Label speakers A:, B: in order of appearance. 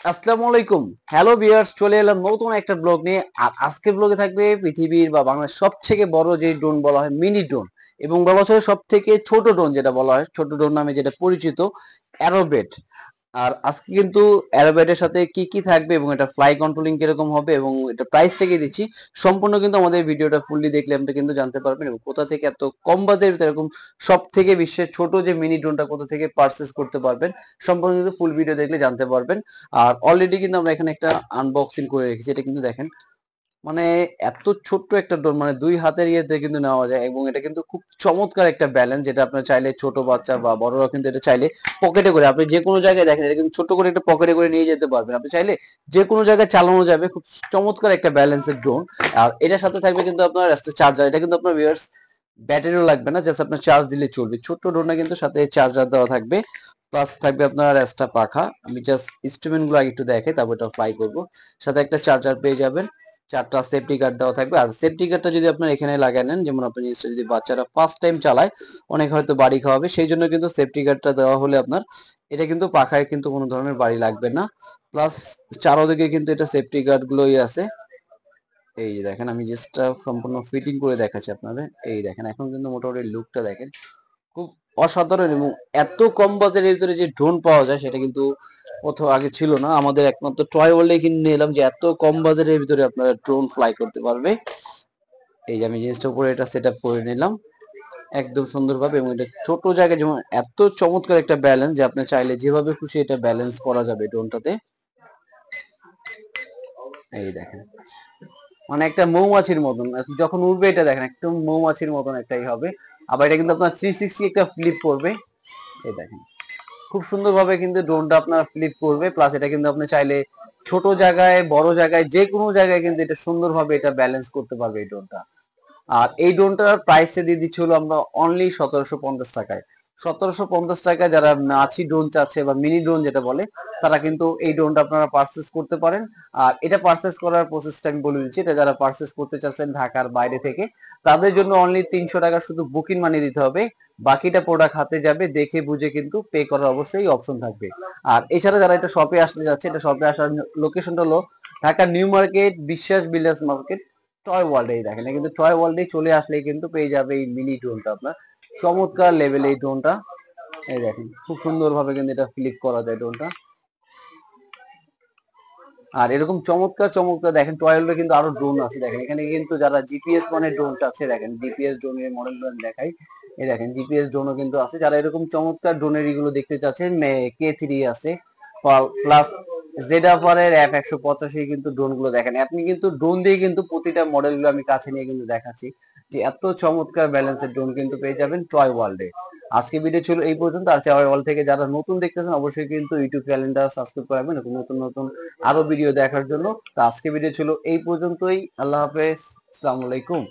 A: আসসালামু আলাইকুম। Hello viewers, চলে এলাম নতুন একটা ব্লগ নিয়ে। আর আজকের ব্লগে থাকবে পৃথিবীর বা বাংলাদেশের সবথেকে বড় যে ড্রোন বলা হয় মিনি ড্রোন, এবং বলা হয় সবথেকে ছোট ড্রোন যেটা বলা হয় ছোট ড্রোন নামে যেটা পরিচিত, অ্যারোব্রেট। আর আজকে কিন্তু অ্যারোব্রেটের সাথে কি কি থাকবে এবং এটা ফ্লাই কন্ট্রোলিং কিরকম হবে এবং এটা প্রাইসটা কি দিচ্ছি, সম্পূর্ণ কিন্তু আমাদের ভিডিওটা ফুললি দেখলে আপনি কিন্তু জানতে পারবেন এবং কোথা থেকে এত কম বাজেটের ভিতরে এরকম সব থেকে বিশ্বের ছোট যে মিনি ড্রোনটা কোথা থেকে পারচেস করতে পারবেন, সম্পূর্ণ কিন্তু ফুল ভিডিও দেখলে জানতে পারবেন। আর অলরেডি কিন্তু আমরা এখানে একটা আনবক্সিং করে রেখেছি, এটা কিন্তু দেখেন, মানে এত ছোট্ট একটা ড্রোন, মানে দুই হাতের ইয়েতে কিন্তু নেওয়া যায় এবং এটা কিন্তু খুব চমৎকার একটা ব্যালেন্স, যেটা আপনার চাইলে ছোট বাচ্চা বা বড়রা কিন্তু এটা চাইলে পকেটে করে আপনি যে কোনো জায়গায় দেখেন, এটা কিন্তু ছোট করে একটা পকেটে করে নিয়ে যেতে পারবেন, আপনি চাইলে যে কোনো জায়গায় চালানো যাবে, খুব চমৎকার একটা ব্যালেন্সের ড্রোন। আর এটার সাথে থাকবে কিন্তু আপনার একটা চার্জার, এটা কিন্তু আপনার ভিউয়ার্স ব্যাটারিও লাগবে না, জাস্ট আপনার চার্জ দিলে চলবে। ছোট্ট ড্রোনটা কিন্তু সাথে চার্জার দেওয়া থাকবে, প্লাস থাকবে আপনার এক্সট্রা পাখা। আমি জাস্ট ইনস্ট্রুমেন্ট গুলো আগে একটু দেখে তারপর এটা ফ্লাই করবো। সাথে একটা চার্জার পেয়ে যাবেন, চারটা সেফটি গার্ড দেওয়া থাকবে। আর সেফটি গার্ডটা যদি আপনার এখানে লাগায় নেন, যেমন আপনি জিনিসটা যদি বাচ্চারা ফার্স্ট টাইম চালায়, অনেক হয়তো বাড়ি খাওয়াবে, সেই জন্য কিন্তু সেফটি গার্ডটা দেওয়া হলে আপনার এটা কিন্তু পাখায় কিন্তু কোনো ধরনের বাড়ি লাগবে না। প্লাস চারোদিকে কিন্তু এটা সেফটি গার্ড গুলোই আছে। এই যে দেখেন, আমি জাস্ট সম্পূর্ণ ফিটিং করে দেখাচ্ছি আপনাদের। এই দেখেন, এখন কিন্তু মোটামুটি লুকটা দেখেন, খুব অসাধারণ। এবং এত কম বাজারের ভিতরে যে ড্রোন পাওয়া যায় সেটা কিন্তু কোথাও আগে ছিল না। আমাদের একমাত্র টয় ওয়ার্ল্ডে কিনে এলাম যে এত কম বাজারের ভিতরে আপনারা ড্রোন ফ্লাই করতে পারবে। এই যে আমি জিনিসটা উপরে এটা সেট আপ করে নিলাম একদম সুন্দরভাবে, এবং এটা ছোট জায়গায় যেমন এত চমৎকার একটা ব্যালেন্স যে আপনি চাইলে যেভাবে খুশি এটা ব্যালেন্স করা যাবে ড্রোনটাতে। এই দেখেন, মানে একটা মৌমাছির মতন যখন উড়বে, এটা দেখেন একদম মৌমাছির মতন একটাই হবে। আবার এটা কিন্তু আপনার 360 একটা ফ্লিপ করবে। এই দেখেন, খুব সুন্দরভাবে কিন্তু ড্রোনটা আপনার ফ্লিপ করবে। প্লাস এটা কিন্তু আপনি চাইলে ছোট জায়গায় বড় জায়গায় যে কোনো জায়গায় কিন্তু এটা সুন্দরভাবে এটা ব্যালেন্স করতে পারবে এই ড্রোনটা। আর এই ড্রোনটার প্রাইসটা দিয়ে দিচ্ছি হলো আমরা অনলি 1750 টাকায়। 1750 টাকায় যারা মাছি ড্রোন চাচ্ছে বা মিনি ড্রোন যেটা বলে, তারা কিন্তু এই ড্রোনটা আপনারা পারচেস করতে পারেন। আর এটা পারচেস করার প্রসেসটা আমি বলে দিচ্ছি। এটা যারা পারচেস করতে চাচ্ছেন ঢাকার বাইরে থেকে, তাদের জন্য অনলি 300 টাকা শুধু বুকিং মানি দিতে হবে। বাকিটা প্রোডাক্ট হাতে যাবে, দেখে বুঝে কিন্তু পে করার অবশ্যই অপশন থাকবে। আর এছাড়া যারা এটা শপে আসতে যাচ্ছে, এটা শপে আসার লোকেশনটা হলো ঢাকা নিউ মার্কেট, বিশ্বাস বিল্ডার্স মার্কেট, টয় ওয়ার্ল্ড। এই দেখেন, কিন্তু টয় ওয়ার্ল্ডে চলে আসলেই কিন্তু পেয়ে যাবে এই মিনি ড্রোনটা আপনার। চমৎকার লেভেল এই ড্রোনটা। এই দেখেন, খুব সুন্দর ভাবে কিন্তু এটা ফ্লিপ করা যায় ড্রোনটা। আর এরকম চমৎকার চমৎকার দেখেন টয় ওয়ার্ল্ডে কিন্তু আরো ড্রোন আছে। দেখেন এখানে কিন্তু যারা জিপিএস মানে ড্রোন চাচ্ছে, দেখেন জিপিএস ড্রোনের মডেল দেখাই। এই দেখেন, জিপিএস ড্রোনও কিন্তু আছে। যারা এরকম চমৎকার ড্রোনের এগুলো দেখতে চাচ্ছেন, K3 আছে, প্লাস জেডাফারের F185 কিন্তু ড্রোন গুলো দেখেন। আপনি কিন্তু ড্রোন দিয়ে কিন্তু প্রতিটা মডেল গুলো আমি কাছে নিয়ে কিন্তু দেখাচ্ছি যে এত চমৎকার ব্যালেন্সের ড্রোন কিন্তু পেয়ে যাবেন টয় ওয়ার্ল্ডে। আজকে ভিডিও ছিল এই পর্যন্ত। আর টয় ওয়ার্ল্ড থেকে যারা নতুন দেখতেছেন, অবশ্যই কিন্তু ইউটিউব চ্যানেলটা সাবস্ক্রাইব করবেন এরকম নতুন নতুন আরো ভিডিও দেখার জন্য। তো আজকে ভিডিও ছিল এই পর্যন্তই। আল্লাহ হাফেজ, আসসালামু আলাইকুম।